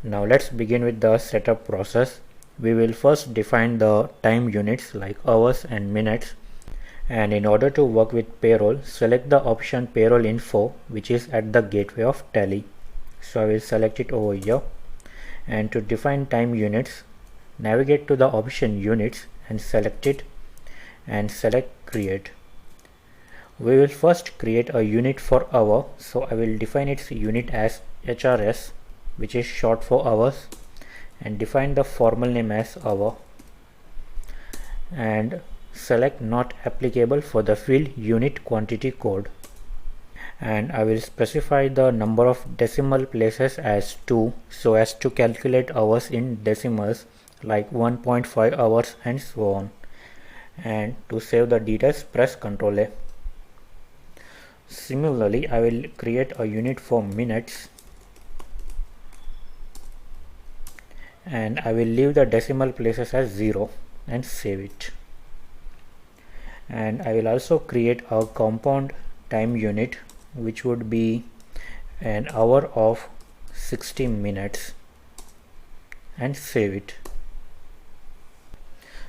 Now let's begin with the setup process. We will first define the time units like hours and minutes, and in order to work with payroll, select the option payroll info, which is at the gateway of Tally. So I will select it over here, and to define time units, navigate to the option units and select it and select create. We will first create a unit for hour, so I will define its unit as HRS, which is short for hours, and define the formal name as hour and select not applicable for the field unit quantity code, and I will specify the number of decimal places as 2 so as to calculate hours in decimals like 1.5 hours and so on. And to save the details, press Ctrl A. Similarly, I will create a unit for minutes, and I will leave the decimal places as 0 and save it. And I will also create a compound time unit, which would be an hour of 60 minutes, and save it.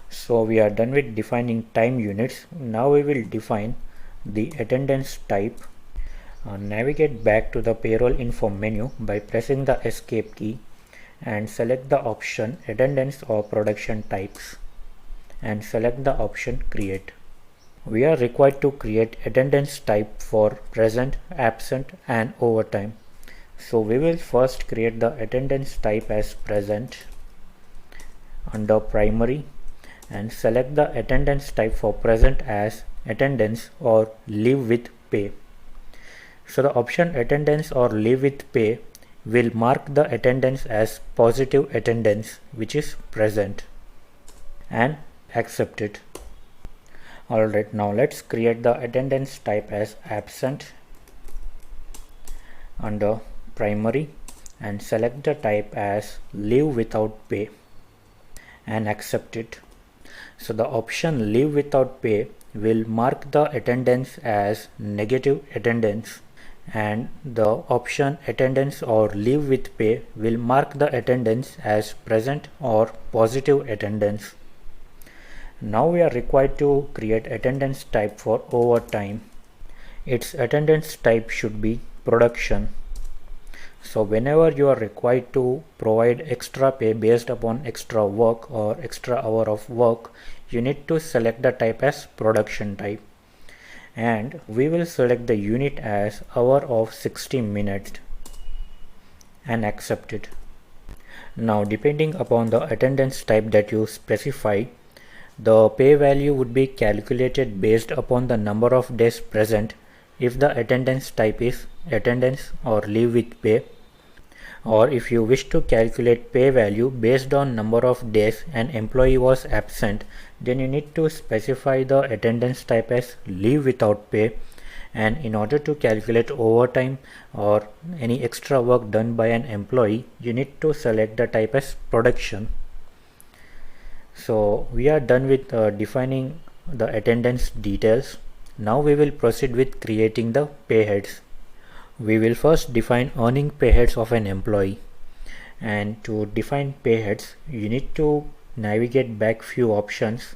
So we are done with defining time units. Now we will define the attendance type. Navigate back to the payroll info menu by pressing the escape key and select the option attendance or production types and select the option create. We are required to create attendance type for present, absent and overtime. So we will first create the attendance type as present under primary and select the attendance type for present as attendance or leave with pay. So the option attendance or leave with pay will mark the attendance as positive attendance, which is present, and accept it. Alright, now let's create the attendance type as absent under primary and select the type as leave without pay and accept it. So the option leave without pay will mark the attendance as negative attendance, and the option attendance or leave with pay will mark the attendance as present or positive attendance. Now we are required to create attendance type for overtime. Its attendance type should be production. So whenever you are required to provide extra pay based upon extra work or extra hour of work, you need to select the type as production type, and we will select the unit as hour of 60 minutes and accept it. Now depending upon the attendance type that you specify, the pay value would be calculated based upon the number of days present if the attendance type is attendance or leave with pay, or if you wish to calculate pay value based on number of days an employee was absent, then you need to specify the attendance type as leave without pay, and in order to calculate overtime or any extra work done by an employee, you need to select the type as production. So we are done with defining the attendance details. Now we will proceed with creating the payheads. We will first define earning payheads of an employee, and to define payheads you need to navigate back few options.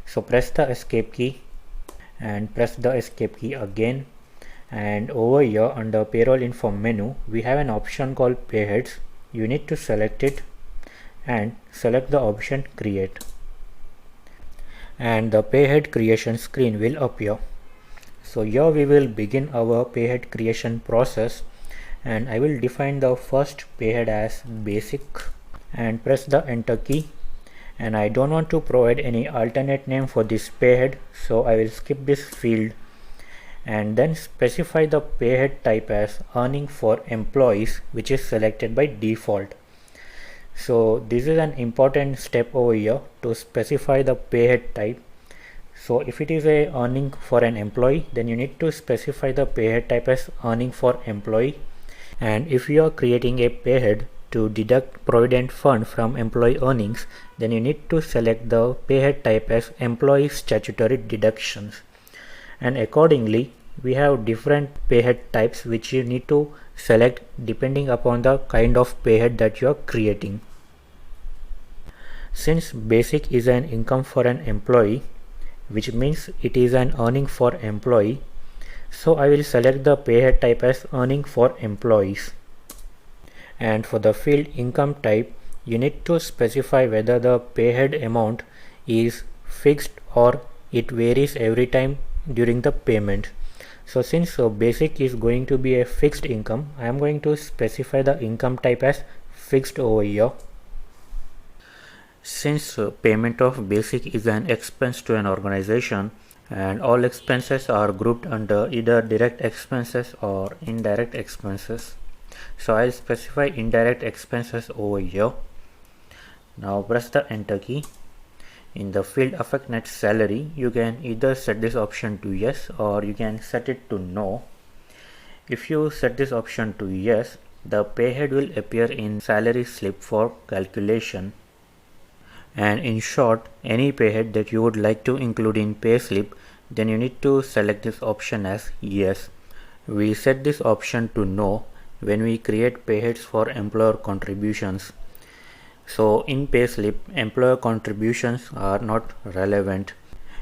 So press the escape key and press the escape key again, and over here under payroll info menu we have an option called payheads. You need to select it and select the option create, and the payhead creation screen will appear. So here we will begin our payhead creation process, and I will define the first payhead as basic and press the enter key, and I don't want to provide any alternate name for this payhead, so I will skip this field and then specify the payhead type as earning for employees, which is selected by default. So this is an important step over here to specify the payhead type. So if it is a earning for an employee, then you need to specify the payhead type as earning for employee, and if you are creating a payhead to deduct provident fund from employee earnings, then you need to select the payhead type as employee statutory deductions. And accordingly we have different payhead types which you need to select depending upon the kind of payhead that you are creating. Since basic is an income for an employee, which means it is an earning for employee, so I will select the payhead type as earning for employees. And for the field income type, you need to specify whether the payhead amount is fixed or it varies every time during the payment. So since basic is going to be a fixed income, I am going to specify the income type as fixed over here. Since payment of basic is an expense to an organization and all expenses are grouped under either direct expenses or indirect expenses, so I'll specify indirect expenses over here. Now press the enter key. In the field affect net salary, you can either set this option to yes or you can set it to no. If you set this option to yes, the payhead will appear in salary slip for calculation. And in short, any payhead that you would like to include in payslip, then you need to select this option as yes. We set this option to no when we create payheads for employer contributions. So in payslip, employer contributions are not relevant.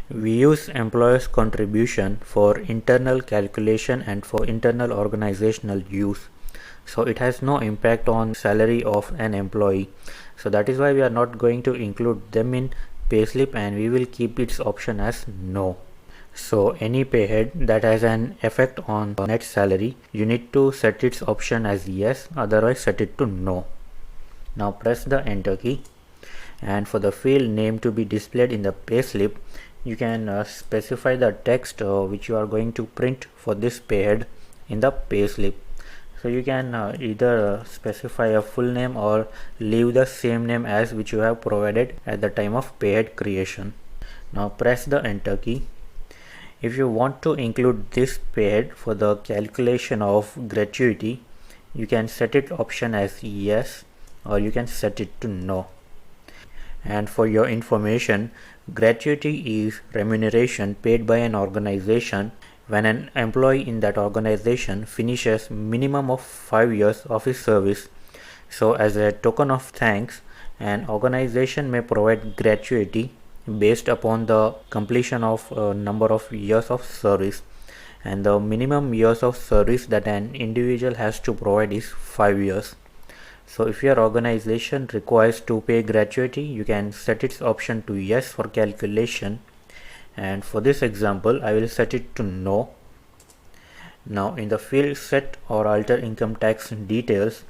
We use employer's contribution for internal calculation and for internal organizational use. So it has no impact on salary of an employee. So that is why we are not going to include them in payslip and we will keep its option as no. So any payhead that has an effect on net salary, you need to set its option as yes, otherwise set it to no. Now press the enter key, and for the field name to be displayed in the payslip, you can specify the text which you are going to print for this payhead in the payslip. So you can either specify a full name or leave the same name as which you have provided at the time of payhead creation. Now press the enter key. If you want to include this payhead for the calculation of gratuity, you can set it option as yes or you can set it to no. And for your information, gratuity is remuneration paid by an organization when an employee in that organization finishes minimum of 5 years of his service. So as a token of thanks, an organization may provide gratuity based upon the completion of a number of years of service, and the minimum years of service that an individual has to provide is 5 years. So if your organization requires to pay gratuity, you can set its option to yes for calculation, and for this example I will set it to no. Now in the field set or alter income tax details,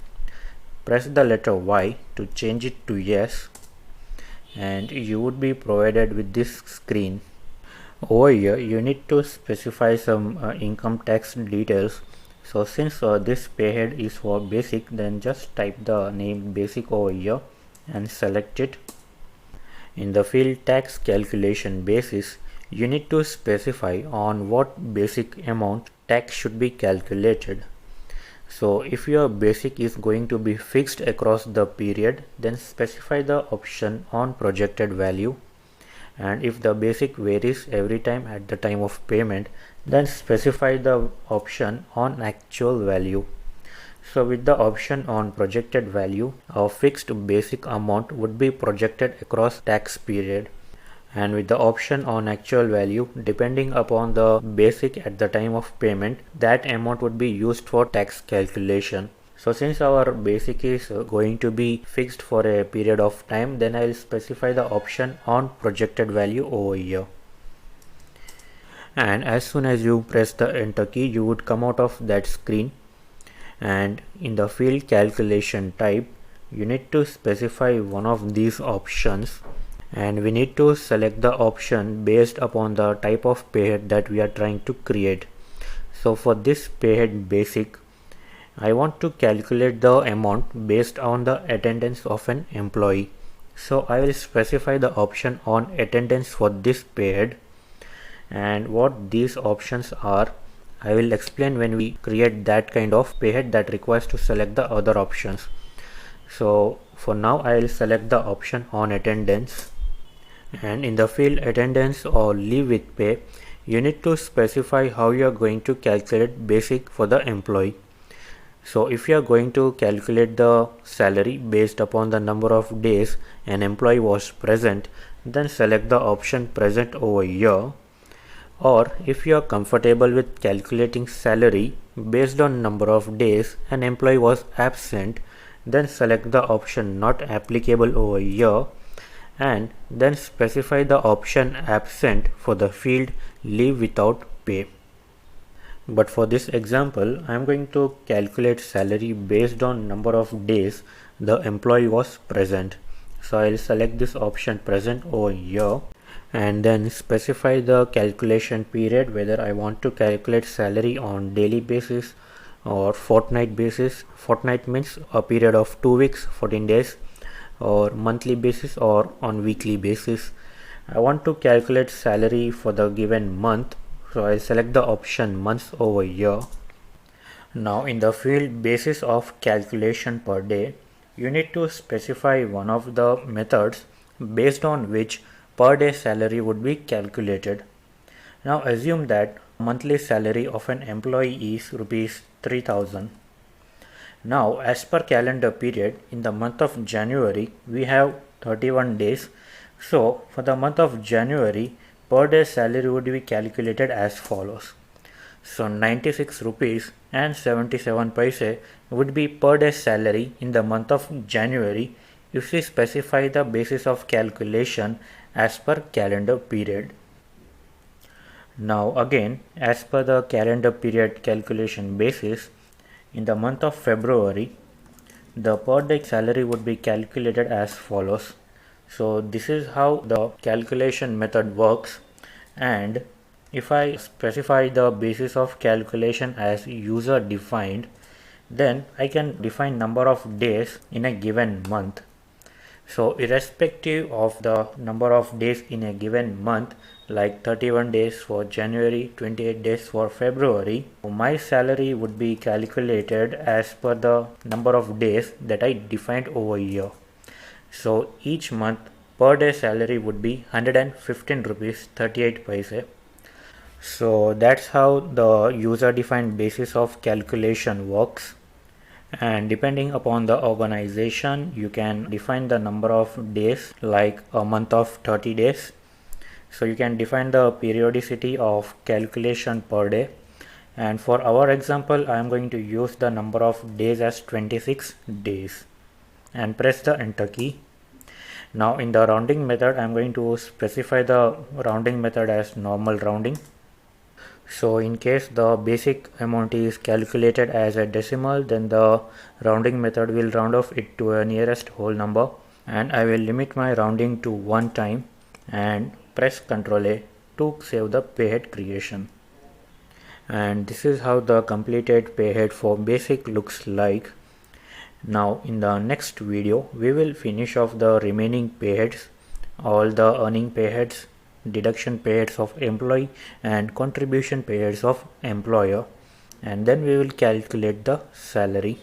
press the letter Y to change it to yes, and you would be provided with this screen. Over here you need to specify some income tax details. So since this payhead is for basic, then just type the name basic over here and select it. In the field tax calculation basis, you need to specify on what basic amount tax should be calculated. So if your basic is going to be fixed across the period, then specify the option on projected value, and if the basic varies every time at the time of payment, then specify the option on actual value. So with the option on projected value, a fixed basic amount would be projected across tax period, and with the option on actual value, depending upon the basic at the time of payment, that amount would be used for tax calculation. So since our basic is going to be fixed for a period of time, then I will specify the option on projected value over here. And as soon as you press the enter key, you would come out of that screen, and in the field calculation type, you need to specify one of these options, and we need to select the option based upon the type of payhead that we are trying to create. So for this payhead basic, I want to calculate the amount based on the attendance of an employee. So I will specify the option on attendance for this payhead, and what these options are, I will explain when we create that kind of payhead that requires to select the other options. So for now I will select the option on attendance, and in the field attendance or leave with pay, you need to specify how you are going to calculate basic for the employee. So if you are going to calculate the salary based upon the number of days an employee was present, then select the option present over here. Or if you are comfortable with calculating salary based on number of days an employee was absent, then select the option not applicable over here and then specify the option absent for the field leave without pay. But for this example, I am going to calculate salary based on number of days the employee was present. So I'll select this option present over here and then specify the calculation period, whether I want to calculate salary on daily basis or fortnight basis. Fortnight means a period of 2 weeks, 14 days, or monthly basis or on weekly basis. I want to calculate salary for the given month, so I'll select the option months over here. Now in the field basis of calculation per day, you need to specify one of the methods based on which per day salary would be calculated. Now assume that monthly salary of an employee is rupees 3000. Now as per calendar period, in the month of January we have 31 days. So for the month of January, per day salary would be calculated as follows. So 96 rupees and 77 paise would be per day salary in the month of January if we specify the basis of calculation as per calendar period. Now again, as per the calendar period calculation basis, in the month of February, the per day salary would be calculated as follows. So this is how the calculation method works, and if I specify the basis of calculation as user defined, then I can define number of days in a given month. So irrespective of the number of days in a given month, like 31 days for January, 28 days for February, my salary would be calculated as per the number of days that I defined over here. So each month per day salary would be 115 rupees 38 paise. So that's how the user defined basis of calculation works. And depending upon the organization, you can define the number of days, like a month of 30 days. So you can define the periodicity of calculation per day. And for our example, I am going to use the number of days as 26 days and press the enter key. Now in the rounding method, I am going to specify the rounding method as normal rounding. So in case the basic amount is calculated as a decimal, then the rounding method will round off it to a nearest whole number, and I will limit my rounding to 1 time and press Ctrl A to save the payhead creation. And this is how the completed payhead for basic looks like. Now in the next video, we will finish off the remaining payheads, all the earning payheads, deduction payheads of employee and contribution payheads of employer, and then we will calculate the salary.